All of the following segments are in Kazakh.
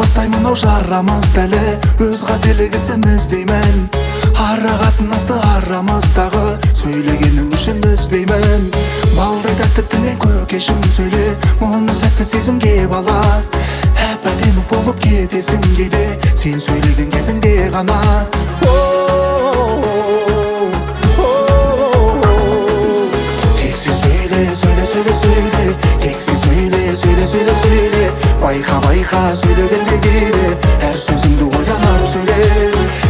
тастаймын ау жарамыз әлі, өз қателігісіміз деймін. Ара қатынасты арамыздағы сөйлегенің үшін үзбеймін. Балдай тәтті тілмен көкешім сөйле, мұны сәтті сезімге бала. Әп-әдемі болып кетесің кейде, сен сөйлеген кезіңде ғана. Тек сен сөйле, сөйле, сөйле, сөйле. Тек сен сөйле, сөйле, сөйле, сөйле. Байқа, байқа сөйлегенде кейде, әр сөзіңді ойланып сөйле.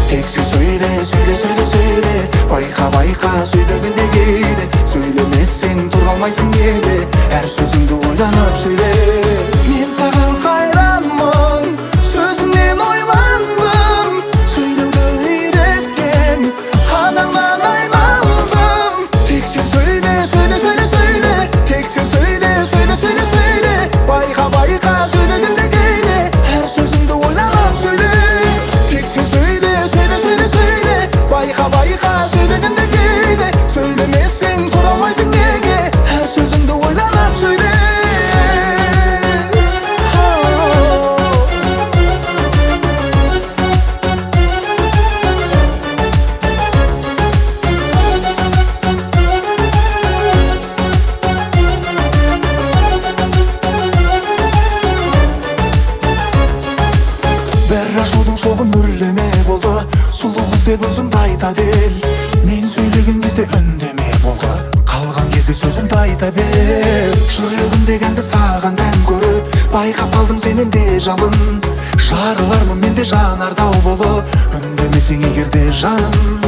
Тек сен сөйле, сөйле, сөйле, сөйле. Байқа, байқа сөйлегенде кейде, сөйлемесең тұра алмайсың неге, әр сөзіңді ойланып сөйле. Мен саған қайранмын, сөзіңнен ойландым, сөйлеуді үйреткен анаңнан айналдым. Тек сен сөйле, сөйле, сөйле, сөйле. Тек сен сөйле, сөйле, сөйле, сөйле. Байқа, байқа сөйлегенде кейде, әр сөзіңді ойланып сөйле. Тек сен сөйле, сөйле, сөйле, сөйле. Байқа, байқа сөйлегенде кейде, сөйлемесең тұра алмайсың неге, әр сөзіңді ойланып сөйле. Бір ашудың шоғын үрлеме болды, сұлу қыз деп өзіңді айтады ел. Мен сөйлеген кезде үндеме болды, қалған кезде сөзіңді айта бер. Жүрегім дегенді саған тән көріп, байқап қалдым сенен де жалын. Жарылармын мен де жанардау болып, үндемесең егер де жаным.